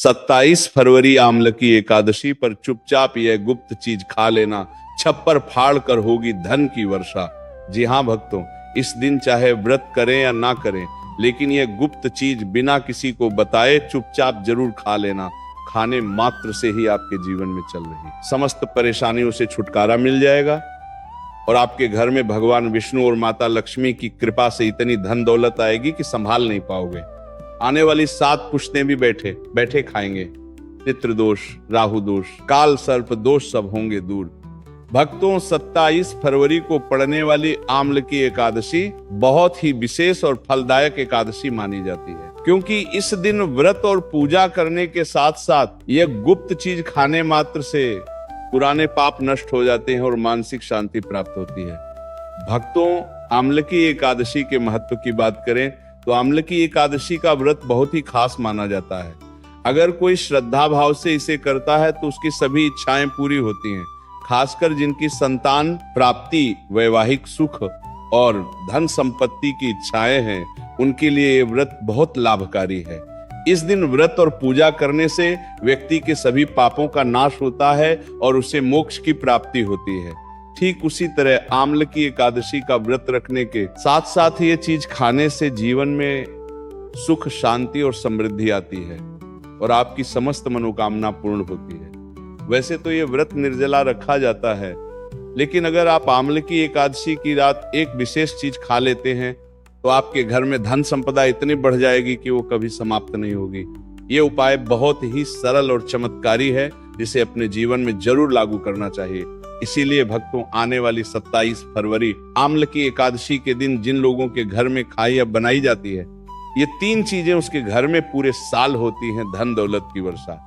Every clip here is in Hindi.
27 फरवरी आम्ल की एकादशी पर चुपचाप यह गुप्त चीज खा लेना, छप्पर फाड़ कर होगी धन की वर्षा। जी हाँ भक्तों, इस दिन चाहे व्रत करें या ना करें, लेकिन यह गुप्त चीज बिना किसी को बताए चुपचाप जरूर खा लेना। खाने मात्र से ही आपके जीवन में चल रही समस्त परेशानियों से छुटकारा मिल जाएगा और आपके घर में भगवान विष्णु और माता लक्ष्मी की कृपा से इतनी धन दौलत आएगी कि संभाल नहीं पाओगे। आने वाली 7 पुश्तें भी बैठे बैठे खाएंगे। पितृ दोष, राहु दोष, काल सर्प दोष सब होंगे दूर। भक्तों, 27 फरवरी को पड़ने वाली आम्ल की एकादशी बहुत ही विशेष और फलदायक एकादशी मानी जाती है, क्योंकि इस दिन व्रत और पूजा करने के साथ साथ यह गुप्त चीज खाने मात्र से पुराने पाप नष्ट हो जाते हैं और मानसिक शांति प्राप्त होती है। भक्तों, आम्ल की एकादशी के महत्व की बात करें तो आम्ल की एकादशी का व्रत बहुत ही खास माना जाता है। अगर कोई श्रद्धा भाव से इसे करता है तो उसकी सभी इच्छाएं पूरी होती हैं। खासकर जिनकी संतान प्राप्ति, वैवाहिक सुख और धन संपत्ति की इच्छाएं हैं, उनके लिए ये व्रत बहुत लाभकारी है। इस दिन व्रत और पूजा करने से व्यक्ति के सभी पापों का नाश होता है और उसे मोक्ष की प्राप्ति होती है। ठीक उसी तरह आम्ल की एकादशी का व्रत रखने के साथ साथ ये चीज खाने से जीवन में सुख, शांति और समृद्धि आती है और आपकी समस्त मनोकामना पूर्ण होती है। वैसे तो ये व्रत निर्जला रखा जाता है, लेकिन अगर आप आम्ल की एकादशी की रात एक विशेष चीज खा लेते हैं तो आपके घर में धन संपदा इतनी बढ़ जाएगी कि वो कभी समाप्त नहीं होगी। ये उपाय बहुत ही सरल और चमत्कारी है, जिसे अपने जीवन में जरूर लागू करना चाहिए। इसीलिए भक्तों, आने वाली 27 फरवरी आम्ल की एकादशी के दिन जिन लोगों के घर में खाई या बनाई जाती है, ये 3 चीजें उसके घर में पूरे साल होती हैं, धन दौलत की वर्षा।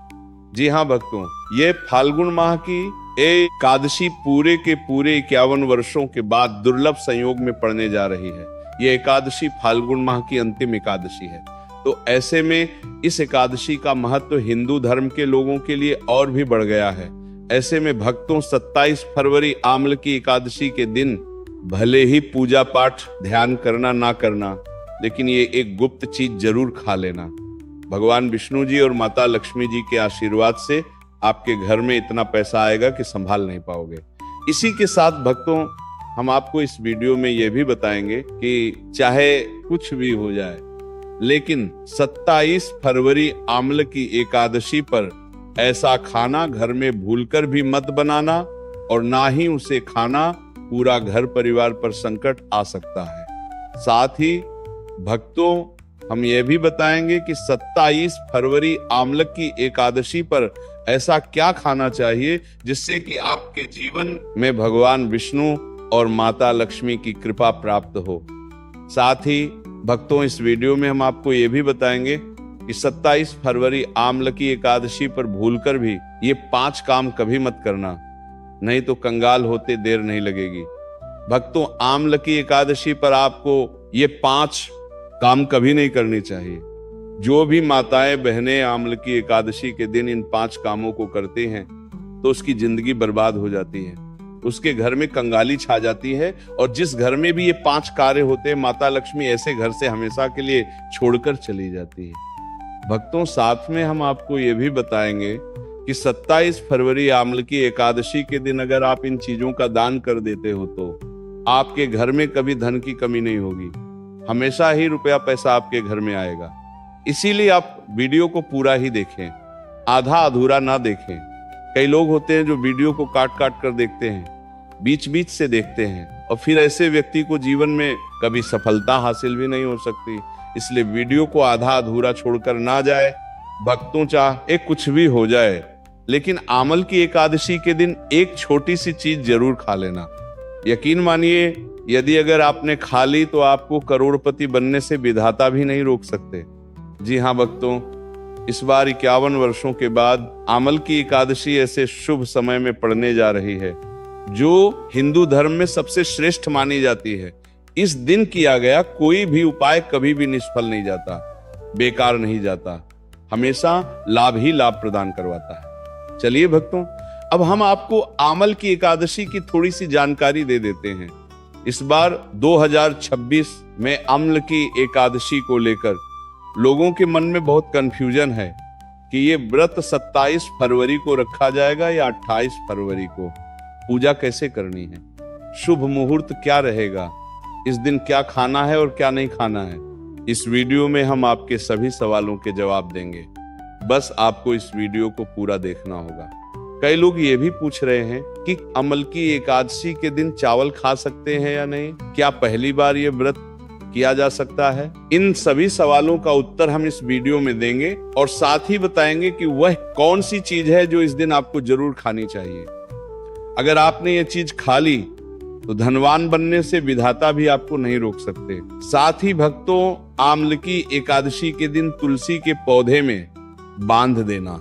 जी हाँ भक्तों, ये फाल्गुन माह की एकादशी पूरे के पूरे 51 वर्षों के बाद दुर्लभ संयोग में पड़ने जा रही है। ये एकादशी फाल्गुन माह की अंतिम एकादशी है, तो ऐसे में इस एकादशी का महत्व हिंदू धर्म के लोगों के लिए और भी बढ़ गया है। ऐसे में भक्तों, 27 फरवरी आम्ल की एकादशी के दिन भले ही पूजा पाठ ध्यान करना ना करना, लेकिन ये एक गुप्त चीज जरूर खा लेना। भगवान विष्णु जी और माता लक्ष्मी जी के आशीर्वाद से आपके घर में इतना पैसा आएगा कि संभाल नहीं पाओगे। इसी के साथ भक्तों, हम आपको इस वीडियो में यह भी बताएंगे कि चाहे कुछ भी हो जाए, लेकिन 27 फरवरी आम्ल की एकादशी पर ऐसा खाना घर में भूलकर भी मत बनाना और ना ही उसे खाना, पूरा घर परिवार पर संकट आ सकता है। साथ ही भक्तों, हम यह भी बताएंगे कि 27 फरवरी आम्ल की एकादशी पर ऐसा क्या खाना चाहिए जिससे कि आपके जीवन में भगवान विष्णु और माता लक्ष्मी की कृपा प्राप्त हो। साथ ही भक्तों, इस वीडियो में हम आपको ये भी बताएंगे कि 27 फरवरी आम्ल की एकादशी पर भूलकर भी ये 5 काम कभी मत करना, नहीं तो कंगाल होते देर नहीं लगेगी। भक्तों, आम्ल की एकादशी पर आपको ये 5 काम कभी नहीं करनी चाहिए। जो भी माताएं बहनें आम्ल की एकादशी के दिन इन 5 कामों को करते हैं तो उसकी जिंदगी बर्बाद हो जाती है, उसके घर में कंगाली छा जाती है, और जिस घर में भी ये 5 कार्य होते हैं, माता लक्ष्मी ऐसे घर से हमेशा के लिए छोड़कर चली जाती है। भक्तों, साथ में हम आपको ये भी बताएंगे कि 27 फरवरी आम्ल की एकादशी के दिन अगर आप इन चीजों का दान कर देते हो तो आपके घर में कभी धन की कमी नहीं होगी, हमेशा ही रुपया पैसा आपके घर में आएगा। इसीलिए आप वीडियो को पूरा ही देखें, आधा अधूरा ना देखें। कई लोग होते हैं जो वीडियो को काट काट कर देखते हैं, बीच बीच से देखते हैं, और फिर ऐसे व्यक्ति को जीवन में कभी सफलता हासिल भी नहीं हो सकती। इसलिए वीडियो को आधा अधूरा छोड़कर ना जाए। भक्तों, चाहे कुछ भी हो जाए, लेकिन आम्ल की एकादशी के दिन एक छोटी सी चीज जरूर खा लेना। यकीन मानिए, यदि अगर आपने खा ली तो आपको करोड़पति बनने से विधाता भी नहीं रोक सकते। जी हाँ भक्तों, इस बार 51 वर्षों के बाद आम्ल की एकादशी ऐसे शुभ समय में पड़ने जा रही है जो हिंदू धर्म में सबसे श्रेष्ठ मानी जाती है। इस दिन किया गया कोई भी उपाय कभी भी निष्फल नहीं जाता, बेकार नहीं जाता, हमेशा लाभ ही लाभ प्रदान करवाता है। चलिए भक्तों, अब हम आपको आम्ल की एकादशी की थोड़ी सी जानकारी दे देते हैं। इस बार 2026 में आम्ल की एकादशी को लेकर लोगों के मन में बहुत कंफ्यूजन है। कि ये व्रत 27 फरवरी को रखा जाएगा या 28 फरवरी को, पूजा कैसे करनी है, शुभ मुहूर्त क्या रहेगा, इस दिन क्या खाना है और क्या नहीं खाना है। इस वीडियो में हम आपके सभी सवालों के जवाब देंगे, बस आपको इस वीडियो को पूरा देखना होगा। कई लोग ये भी पूछ रहे हैं कि अमल की एकादशी के दिन चावल खा सकते हैं या नहीं, क्या पहली बार ये व्रत किया जा सकता है। इन सभी सवालों का उत्तर हम इस वीडियो में देंगे और साथ ही बताएंगे कि वह कौन सी चीज है जो इस दिन आपको जरूर खानी चाहिए। अगर आपने ये चीज खा ली तो धनवान बनने से विधाता भी आपको नहीं रोक सकते। साथ ही भक्तों, आम्ल की एकादशी के दिन तुलसी के पौधे में बांध देना,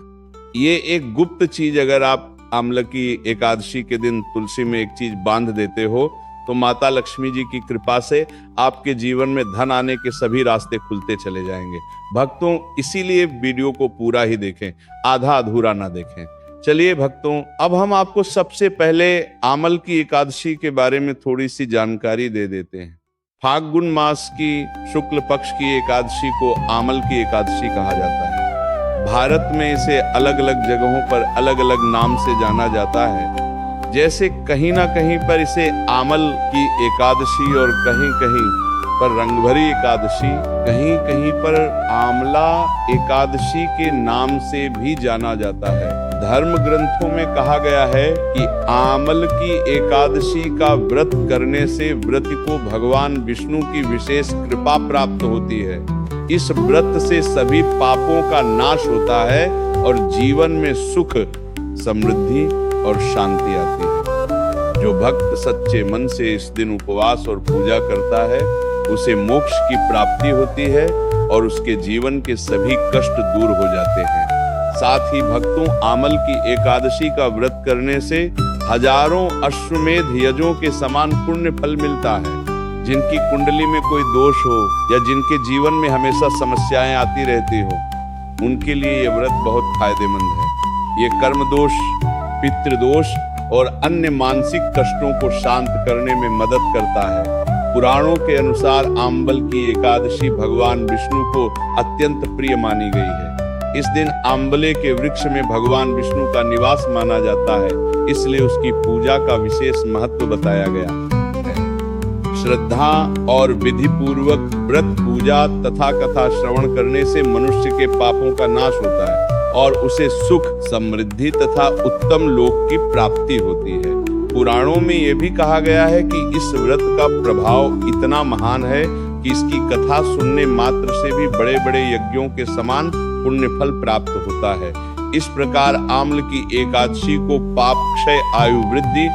ये एक गुप्त चीज। अगर आप आम्ल की एकादशी के दिन तुलसी में एक चीज बांध देते हो तो माता लक्ष्मी जी की कृपा से आपके जीवन में धन आने के सभी रास्ते खुलते चले जाएंगे। भक्तों, इसीलिए वीडियो को पूरा ही देखें, आधा अधूरा ना देखें। चलिए भक्तों, अब हम आपको सबसे पहले आमल की एकादशी के बारे में थोड़ी सी जानकारी दे देते हैं। फाल्गुन मास की शुक्ल पक्ष की एकादशी को आमल की एकादशी कहा जाता है। भारत में इसे अलग अलग जगहों पर अलग अलग नाम से जाना जाता है। जैसे कहीं ना कहीं पर इसे आमल की एकादशी और कहीं कहीं पर रंगभरी एकादशी, कहीं कहीं पर आमला एकादशी के नाम से भी जाना जाता है। धर्म ग्रंथों में कहा गया है कि आमल की एकादशी का व्रत करने से व्रत को भगवान विष्णु की विशेष कृपा प्राप्त होती है। इस व्रत से सभी पापों का नाश होता है और जीवन में सुख, समृद्धि और शांति आती है। जो भक्त सच्चे मन से इस दिन उपवास और पूजा करता है उसे मोक्ष की प्राप्ति होती है और उसके जीवन के सभी कष्ट दूर हो जाते हैं। साथ ही भक्तों, आमल की एकादशी का व्रत करने से हजारों अश्वमेध यज्ञों के समान पुण्य फल मिलता है। जिनकी कुंडली में कोई दोष हो या जिनके जीवन में हमेशा समस्याएं आती रहती हो, उनके लिए ये व्रत बहुत फायदेमंद है। ये कर्म दोष, पितृदोष और अन्य मानसिक कष्टों को शांत करने में मदद करता है। पुराणों के अनुसार आंबल की एकादशी भगवान विष्णु को अत्यंत प्रिय मानी गई है। इस दिन आंबले के वृक्ष में भगवान विष्णु का निवास माना जाता है, इसलिए उसकी पूजा का विशेष महत्व बताया गया है। श्रद्धा और विधि पूर्वक व्रत, पूजा तथा कथा श्रवण करने से मनुष्य के पापों का नाश होता है और उसे सुख, समृद्धि तथा उत्तम लोक की प्राप्ति होती है। पुराणों में यह भी कहा गया है कि इस व्रत का प्रभाव इतना महान है कि इसकी कथा सुनने मात्र से भी बड़े बड़े यज्ञों के समान पुण्य फल प्राप्त होता है। इस प्रकार आम्ल की एकादशी को पाप क्षय, आयु वृद्धि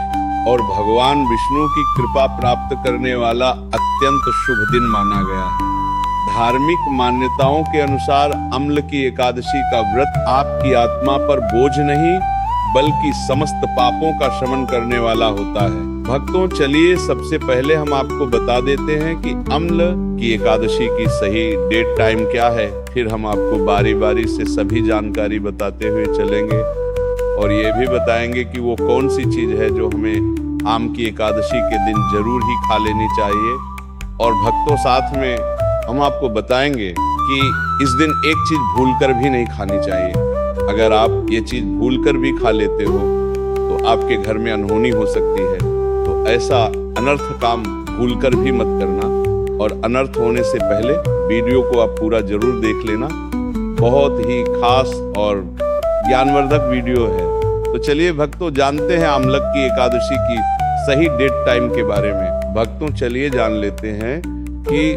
और भगवान विष्णु की कृपा प्राप्त करने वाला अत्यंत शुभ दिन माना गया है। धार्मिक मान्यताओं के अनुसार अम्ल की एकादशी का व्रत आपकी आत्मा पर बोझ नहीं बल्कि समस्त पापों का शमन करने वाला होता है। भक्तों, चलिए सबसे पहले हम आपको बता देते हैं कि अम्ल की एकादशी की सही डेट टाइम क्या है, फिर हम आपको बारी बारी से सभी जानकारी बताते हुए चलेंगे और ये भी बताएंगे कि वो कौन सी चीज है जो हमें आम की एकादशी के दिन जरूर ही खा लेनी चाहिए। और भक्तों, साथ में हम आपको बताएंगे कि इस दिन एक चीज भूलकर भी नहीं खानी चाहिए। अगर आप ये चीज भूलकर भी खा लेते हो तो आपके घर में अनहोनी हो सकती है, तो ऐसा अनर्थ काम भूलकर भी मत करना। और अनर्थ होने से पहले वीडियो को आप पूरा जरूर देख लेना, बहुत ही खास और ज्ञानवर्धक वीडियो है। तो चलिए भक्तों, जानते हैं आमलक की एकादशी की सही डेट टाइम के बारे में। भक्तों, चलिए जान लेते हैं कि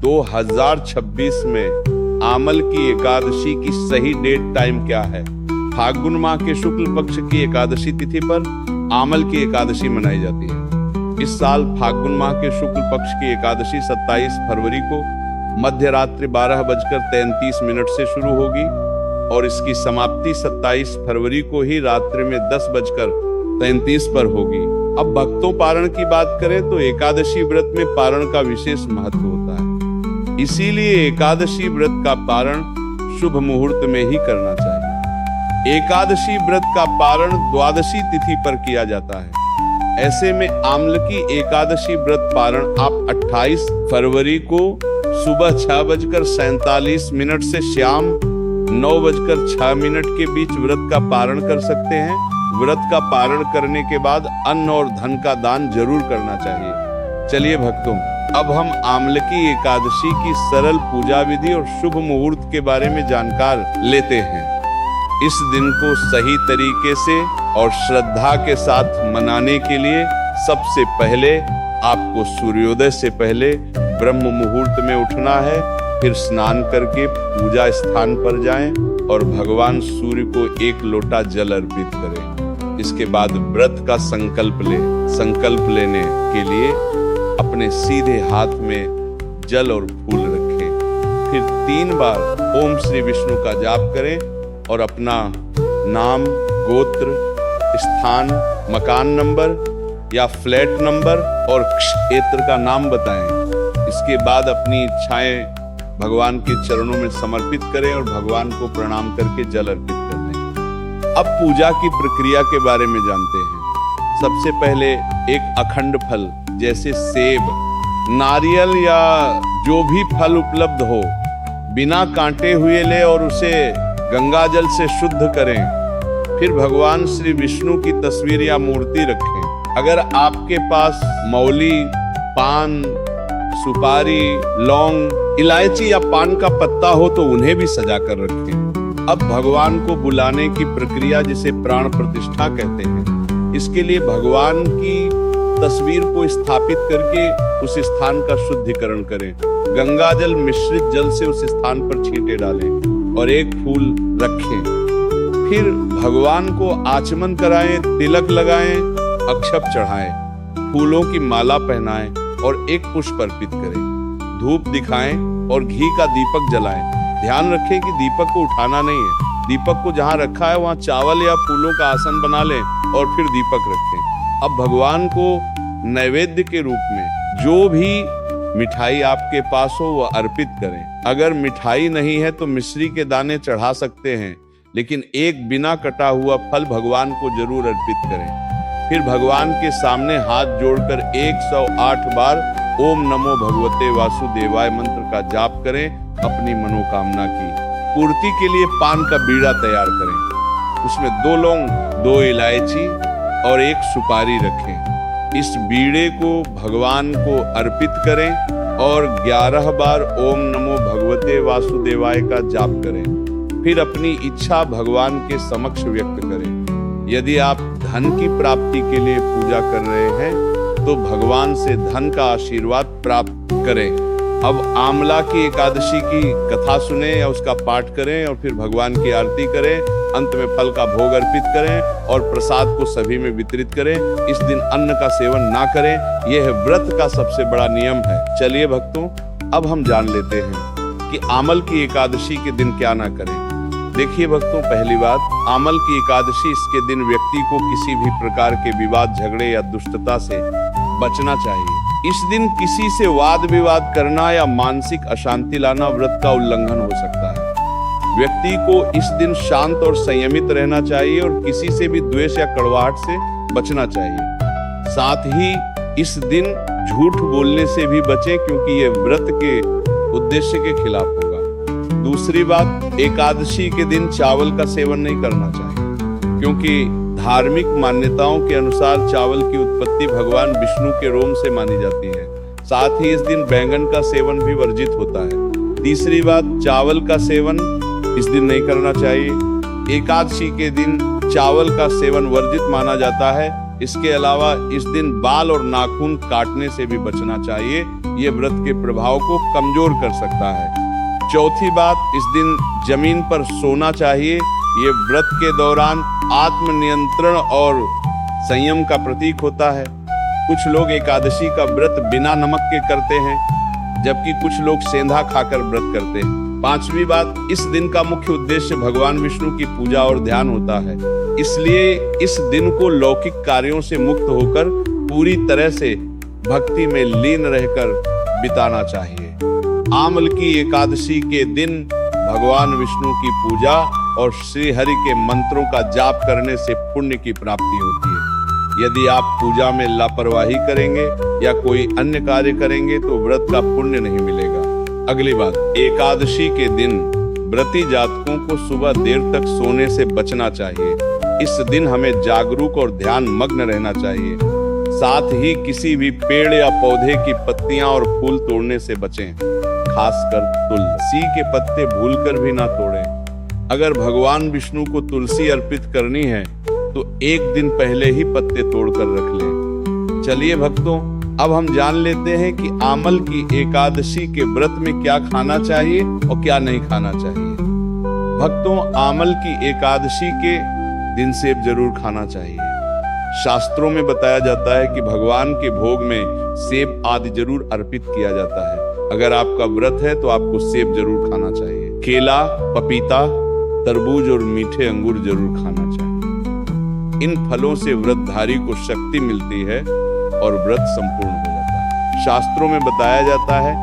2026 में आमल की एकादशी की सही डेट टाइम क्या है। फाल्गुन माह के शुक्ल पक्ष की एकादशी तिथि पर आमल की एकादशी मनाई जाती है। इस साल फाल्गुन माह के शुक्ल पक्ष की एकादशी 27 फरवरी को मध्य रात्रि 12:33 से शुरू होगी और इसकी समाप्ति 27 फरवरी को ही रात्रि में 10:33 पर होगी। अब भक्तों, पारण की बात करें तो एकादशी व्रत में पारण का विशेष महत्व होता है। इसीलिए एकादशी व्रत का पारण शुभ मुहूर्त में ही करना चाहिए। एकादशी व्रत का पारण द्वादशी तिथि पर किया जाता है। ऐसे में आम्ल की एकादशी व्रत पारण आप 28 फरवरी को सुबह 6:47 से शाम 9:06 के बीच व्रत का पारण कर सकते हैं। व्रत का पारण करने के बाद अन्न और धन का दान जरूर करना चाहिए। चलिए भक्तों, अब हम आमलकी एकादशी की सरल पूजा विधि और शुभ मुहूर्त के बारे में जानकार लेते हैं। इस दिन को सही तरीके से और श्रद्धा के साथ मनाने के लिए सबसे पहले आपको सूर्योदय से पहले ब्रह्म मुहूर्त में उठना है। फिर स्नान करके पूजा स्थान पर जाएं और भगवान सूर्य को 1 लोटा जल अर्पित करें। इसके बाद व्रत का संकल्प लें। संकल्प लेने के लिए अपने सीधे हाथ में जल और फूल रखें। फिर 3 बार ओम श्री विष्णु का जाप करें और अपना नाम, गोत्र, स्थान, मकान नंबर या फ्लैट नंबर और क्षेत्र का नाम बताएं। इसके बाद अपनी इच्छाएं भगवान के चरणों में समर्पित करें और भगवान को प्रणाम करके जल अर्पित कर दें। अब पूजा की प्रक्रिया के बारे में जानते हैं। सबसे पहले एक अखंड फल जैसे सेब, नारियल या जो भी फल उपलब्ध हो बिना कांटे हुए ले और उसे गंगा जल से शुद्ध करें। फिर भगवान श्री विष्णु की तस्वीर या मूर्ति रखें। अगर आपके पास मौली, पान, सुपारी, लौंग, इलायची या पान का पत्ता हो तो उन्हें भी सजा कर रखें। अब भगवान को बुलाने की प्रक्रिया जिसे प्राण प्रतिष्ठा कहते हैं। इसके लिए भगवान की तस्वीर को स्थापित करके उस स्थान का शुद्धिकरण करें। गंगा जल मिश्रित जल से उस स्थान पर छींटे डालें और एक फूल रखें। फिर भगवान को आचमन कराएं, तिलक लगाएं, अक्षत चढ़ाएं, फूलों की माला पहनाएं और एक पुष्प अर्पित करें। धूप दिखाएं और घी का दीपक जलाएं। ध्यान रखें कि दीपक को उठाना नहीं है। दीपक को जहां रखा है वहां चावल या फूलों का आसन बना लें और फिर दीपक रखें। अब भगवान को नैवेद्य के रूप में जो भी मिठाई आपके पास हो वह अर्पित करें। अगर मिठाई नहीं है तो मिश्री के दाने चढ़ा सकते हैं, लेकिन एक बिना कटा हुआ फल भगवान को जरूर अर्पित करें। फिर भगवान के सामने हाथ जोड़कर 108 बार ओम नमो भगवते वासुदेवाय मंत्र का जाप करें। अपनी मनोकामना की पूर्ति के लिए पान का बीड़ा तैयार करें। उसमें 2 लौंग, 2 इलायची और 1 सुपारी रखें। इस बीड़े को भगवान को अर्पित करें और 11 बार ओम नमो भगवते वासुदेवाय का जाप करें। फिर अपनी इच्छा भगवान के समक्ष व्यक्त करें। यदि आप धन की प्राप्ति के लिए पूजा कर रहे हैं तो भगवान से धन का आशीर्वाद प्राप्त करें। अब आमला की एकादशी की कथा सुने या उसका पाठ करें और फिर भगवान की आरती करें। अंत में फल का भोग अर्पित करें और प्रसाद को सभी में वितरित करें। इस दिन अन्न का सेवन ना करें। यह व्रत का सबसे बड़ा नियम है। चलिए भक्तों, अब हम जान लेते हैं कि आमल की एकादशी के दिन क्या ना करें। देखिए भक्तों, पहली बात, आमल की एकादशी इसके दिन व्यक्ति को किसी भी प्रकार के विवाद, झगड़े या दुष्टता से बचना चाहिए। इस दिन किसी से वाद विवाद करना या मानसिक अशांति लाना व्रत का उल्लंघन हो सकता है। व्यक्ति को इस दिन शांत और संयमित रहना चाहिए और किसी से भी द्वेष या कड़वाहट से बचना चाहिए। साथ ही इस दिन झूठ बोलने से भी बचें, क्योंकि यह व्रत के उद्देश्य के खिलाफ होगा। दूसरी बात, एकादशी के दिन चावल का सेवन नहीं करना चाहिए, क्योंकि धार्मिक मान्यताओं के अनुसार चावल की उत्पत्ति भगवान विष्णु के रोम से मानी जाती है। साथ ही इस दिन बैंगन का सेवन भी वर्जित होता है। तीसरी बात, चावल का सेवन इस दिन नहीं करना चाहिए। एकादशी के दिन चावल का सेवन वर्जित माना जाता है। इसके अलावा इस दिन बाल और नाखून काटने से भी बचना चाहिए। ये व्रत के प्रभाव को कमजोर कर सकता है। चौथी बात, इस दिन जमीन पर सोना चाहिए। ये व्रत के दौरान आत्मनियंत्रण और संयम का प्रतीक होता है। कुछ लोग एकादशी का व्रत बिना नमक के करते हैं, जबकि कुछ लोग सेंधा खाकर व्रत करते हैं। पांचवी बात, इस दिन का मुख्य उद्देश्य भगवान विष्णु की पूजा और ध्यान होता है। इसलिए इस दिन को लौकिक कार्यों से मुक्त होकर पूरी तरह से भक्ति में लीन रहकर बिताना चाहिए। आमल की एकादशी के दिन भगवान विष्णु की पूजा और श्री हरि के मंत्रों का जाप करने से पुण्य की प्राप्ति होती है। यदि आप पूजा में लापरवाही करेंगे या कोई अन्य कार्य करेंगे तो व्रत का पुण्य नहीं मिलेगा। अगली बात, एकादशी के दिन व्रती जातकों को सुबह देर तक सोने से बचना चाहिए। इस दिन हमें जागरूक और ध्यान मग्न रहना चाहिए। साथ ही किसी भी पेड़ या पौधे की पत्तियां और फूल तोड़ने से बचें। खासकर तुलसी के पत्ते भूलकर भी ना तोड़ें। अगर भगवान विष्णु को तुलसी अर्पित करनी है तो एक दिन पहले ही पत्ते तोड़कर रख लें। चलिए भक्तों, अब हम जान लेते हैं कि आमल की एकादशी के व्रत में क्या खाना चाहिए और क्या नहीं खाना चाहिए। भक्तों, आमल की एकादशी के दिन सेब जरूर खाना चाहिए। शास्त्रों में बताया जाता है कि भगवान के भोग में सेब आदि जरूर अर्पित किया जाता है। अगर आपका व्रत है तो आपको सेब जरूर खाना चाहिए। केला, पपीता, तरबूज और मीठे अंगूर जरूर खाना चाहिए। इन फलों से व्रतधारी को शक्ति मिलती है और व्रत संपूर्ण हो जाता है। शास्त्रों में बताया जाता है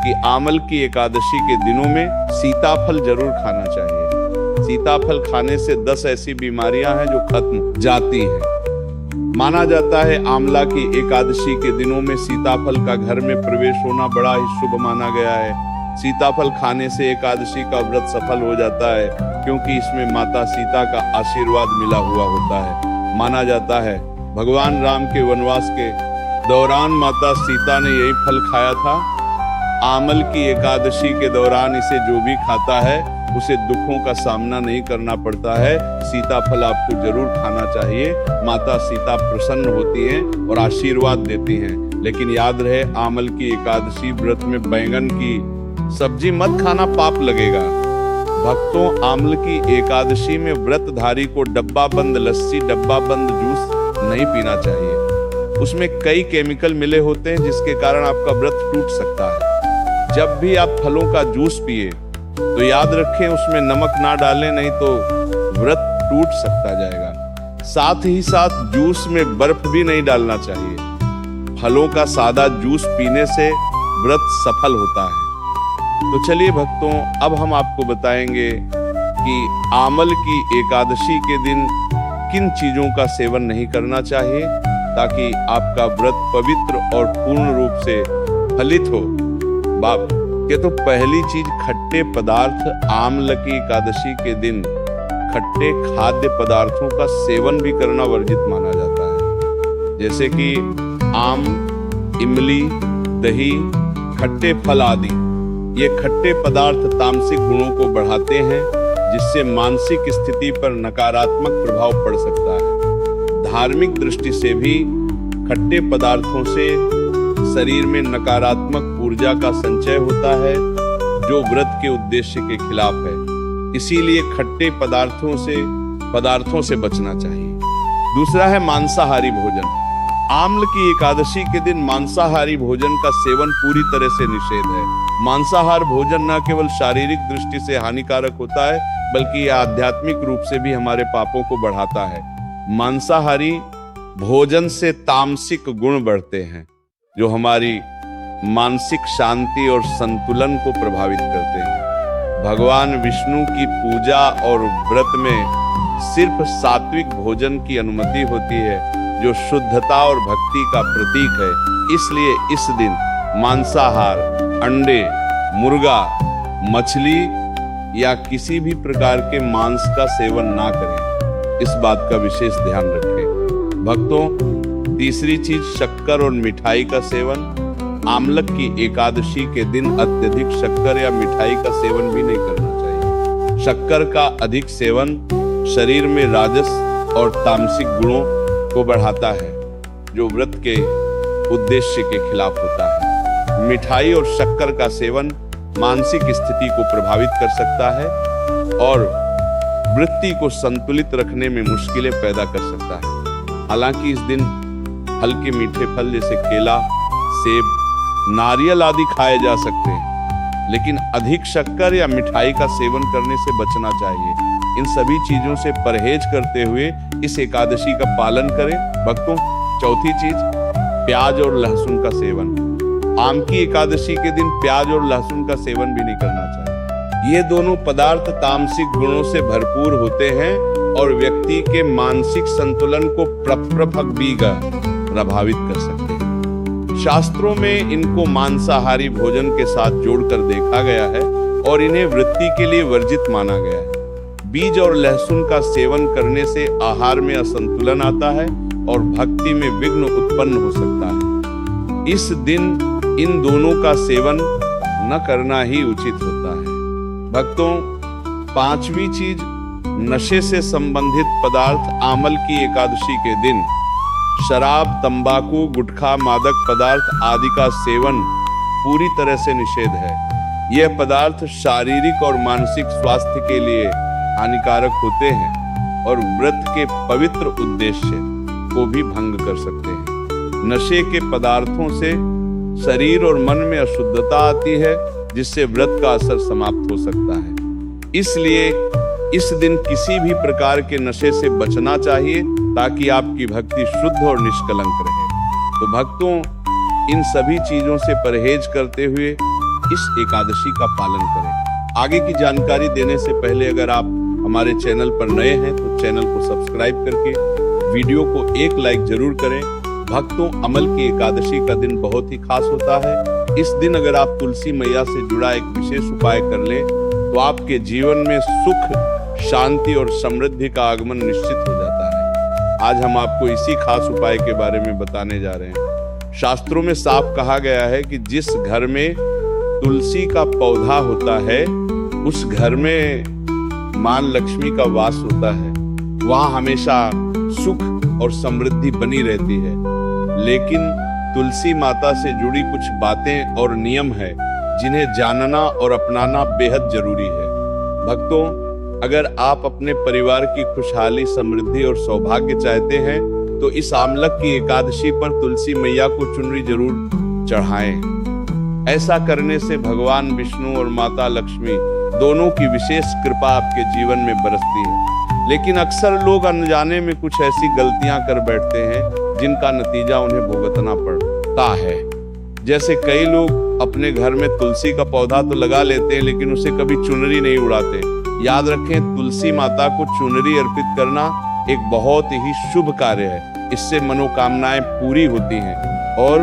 कि आमल की एकादशी के दिनों में सीताफल जरूर खाना चाहिए। सीताफल खाने से 10 ऐसी बीमारियां हैं जो खत्म जाती हैं। माना जाता है आमला की एकादशी के दिनों में सीताफल का घर में प्रवेश होना बड़ा ही शुभ माना गया है। सीताफल खाने से एकादशी का व्रत सफल हो जाता है, क्योंकि इसमें माता सीता का आशीर्वाद मिला हुआ होता है। माना जाता है भगवान राम के वनवास के दौरान माता सीता ने यही फल खाया था। आमल की एकादशी के दौरान इसे जो भी खाता है उसे दुखों का सामना नहीं करना पड़ता है। सीताफल आपको जरूर खाना चाहिए। माता सीता प्रसन्न होती हैं और आशीर्वाद देती हैं। लेकिन याद रहे, आमल की एकादशी व्रत में बैंगन की सब्जी मत खाना, पाप लगेगा। भक्तों, आमल की एकादशी में व्रतधारी को डब्बा बंद लस्सी, डब्बा बंद जूस नहीं पीना चाहिए। उसमें कई केमिकल मिले होते हैं जिसके कारण आपका व्रत टूट सकता है। जब भी आप फलों का जूस पिए तो याद रखें उसमें नमक ना डालें, नहीं तो व्रत टूट सकता जाएगा। साथ ही साथ जूस में बर्फ भी नहीं डालना चाहिए। फलों का सादा जूस पीने से व्रत सफल होता है। तो चलिए भक्तों, अब हम आपको बताएंगे कि आमल की एकादशी के दिन किन चीजों का सेवन नहीं करना चाहिए ताकि आपका व्रत पवित्र और पूर्ण रूप से फलित हो। बाप के तो पहली चीज खट्टे पदार्थ। आमल की एकादशी के दिन खट्टे खाद्य पदार्थों का सेवन भी करना वर्जित माना जाता है, जैसे कि आम, इमली, दही, खट्टे फल आदि। ये खट्टे पदार्थ तामसिक गुणों को बढ़ाते हैं, जिससे मानसिक स्थिति पर नकारात्मक प्रभाव पड़ सकता है। धार्मिक दृष्टि से भी खट्टे पदार्थों से शरीर में नकारात्मक ऊर्जा का संचय होता है, जो व्रत के उद्देश्य के खिलाफ है। इसीलिए खट्टे पदार्थों से बचना चाहिए। दूसरा है मांसाहारी भोजन। आम्ल की एकादशी के दिन मांसाहारी भोजन का सेवन पूरी तरह से निषेध है। मांसाहार भोजन न केवल शारीरिक दृष्टि से हानिकारक होता है, बल्कि यह आध्यात्मिक रूप से भी हमारे पापों को बढ़ाता है। मांसाहारी भोजन से तामसिक गुण बढ़ते हैं, जो हमारी मानसिक शांति और संतुलन को प्रभावित करते हैं। भगवान विष्णु की पूजा और व्रत में सिर्फ सात्विक भोजन की अनुमति होती है, जो शुद्धता और भक्ति का प्रतीक है। इसलिए इस दिन मांसाहार, अंडे, मुर्गा, मछली या किसी भी प्रकार के मांस का सेवन ना करें। इस बात का विशेष ध्यान रखें। भक्तों, तीसरी चीज शक्कर और मिठाई का सेवन। आमलक की एकादशी के दिन अत्यधिक शक्कर या मिठाई का सेवन भी नहीं करना चाहिए। शक्कर का अधिक सेवन शरीर में राजस और तामसिक गुणों को बढ़ाता है, जो व्रत के उद्देश्य के खिलाफ होता है। मिठाई और शक्कर का सेवन मानसिक स्थिति को प्रभावित कर सकता है और वृत्ति को संतुलित रखने में मुश्किलें पैदा कर सकता है। हालांकि इस दिन हल्के मीठे फल जैसे केला, सेब, नारियल आदि खाए जा सकते हैं, लेकिन अधिक शक्कर या मिठाई का सेवन करने से बचना चाहिए। इन सभी चीजों से परहेज करते हुए इस एकादशी का पालन करें। भक्तों, चौथी चीज प्याज और लहसुन का सेवन। आम की एकादशी के दिन प्याज और लहसुन का सेवन भी नहीं करना चाहिए। ये दोनों पदार्थ तामसिक गुणों से भरपूर होते हैं और व्यक्ति के मानसिक संतुलन को प्रभावित कर सकते हैं। शास्त्रों में इनको मांसाहारी भोजन के साथ जोड़कर देखा गया है और इन्हें वृत्ति के लिए वर्जित माना गया है। बीज और लहसुन का सेवन करने से आहार में असंतुलन आता है और भक्ति में विघ्न उत्पन्न हो सकता है। इस दिन इन दोनों का सेवन न करना ही उचित होता है। भक्तों, पांचवी चीज, नशे से संबंधित पदार्थ। आमल की एकादशी के दिन शराब, तंबाकू, गुटखा, मादक पदार्थ आदि का सेवन पूरी तरह से निषेध है। यह पदार्थ शारीरिक और मानसिक स्वास्थ्य के लिए हानिकारक होते हैं और व्रत के पवित्र उद्देश्य को भी भंग कर सकते हैं। नशे के पदार्थों से शरीर और मन में अशुद्धता आती है, जिससे व्रत का असर समाप्त हो सकता है। इसलिए इस दिन किसी भी प्रकार के नशे से बचना चाहिए ताकि आपकी भक्ति शुद्ध और निष्कलंक रहे। तो भक्तों, इन सभी चीजों से परहेज करते हुए इस एकादशी का पालन करें। आगे की जानकारी देने से पहले अगर आप हमारे चैनल पर नए हैं तो चैनल को सब्सक्राइब करके वीडियो को एक लाइक जरूर करें। भक्तों, अमल की एकादशी का दिन बहुत ही खास होता है। इस दिन अगर आप तुलसी मैया से जुड़ा एक विशेष उपाय कर लें तो आपके जीवन में सुख, शांति और समृद्धि का आगमन निश्चित हो जाता है। आज हम आपको इसी खास उपाय के बारे में बताने जा रहे हैं। शास्त्रों में साफ कहा गया है कि जिस घर में तुलसी का पौधा होता है उस घर में मां लक्ष्मी का वास होता है। वहां हमेशा सुख और समृद्धि बनी रहती है। लेकिन तुलसी माता से जुड़ी कुछ बातें और नियम है जिन्हें जानना और अपनाना बेहद जरूरी है। भक्तों, अगर आप अपने परिवार की खुशहाली, समृद्धि और सौभाग्य चाहते हैं तो इस आमलक की एकादशी पर तुलसी मैया को चुनरी जरूर चढ़ाएं। ऐसा करने से भगवान विष्णु और माता लक्ष्मी दोनों की विशेष कृपा आपके जीवन में बरसती है। लेकिन अक्सर लोग अनजाने में कुछ ऐसी गलतियां कर बैठते हैं जिनका नतीजा उन्हें भुगतना पड़ता है। जैसे कई लोग अपने घर में तुलसी का पौधा तो लगा लेते हैं लेकिन उसे कभी चुनरी नहीं उड़ाते। याद रखें, तुलसी माता को चुनरी अर्पित करना एक बहुत ही शुभ कार्य है। इससे मनोकामनाएं पूरी होती हैं। और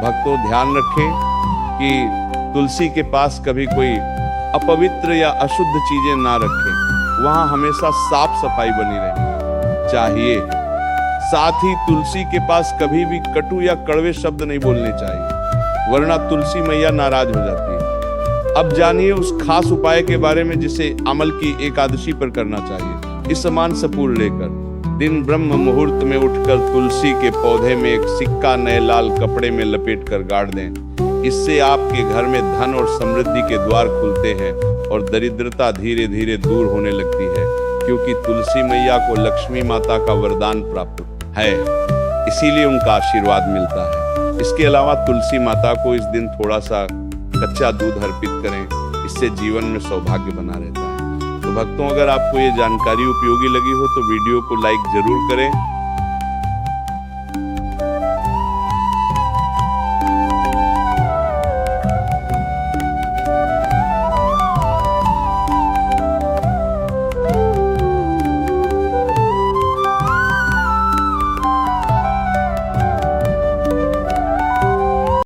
भक्तों, ध्यान रखें कि तुलसी के पास कभी कोई अपवित्र या अशुद्ध चीजें ना रखें। वहां हमेशा साफ सफाई बनी रहनी चाहिए। साथ ही तुलसी के पास कभी भी कटु या कड़वे शब्द नहीं बोलने चाहिए, वरना तुलसी मैया नाराज हो जाती है। अब जानिए उस खास उपाय के बारे में जिसे अमल की एकादशी पर करना चाहिए। इस समान सपूर लेकर दिन ब्रह्म मुहूर्त में उठकर तुलसी के पौधे में एक सिक्का नए लाल कपड़े में लपेट कर गाड़ दें। इससे आपके घर में धन और समृद्धि के द्वार खुलते हैं और दरिद्रता धीरे धीरे दूर होने लगती है, क्योंकि तुलसी मैया को लक्ष्मी माता का वरदान प्राप्त है, इसीलिए उनका आशीर्वाद मिलता है। इसके अलावा तुलसी माता को इस दिन थोड़ा सा कच्चा दूध अर्पित करें, इससे जीवन में सौभाग्य बना रहता है। तो भक्तों, अगर आपको ये जानकारी उपयोगी लगी हो तो वीडियो को लाइक जरूर करें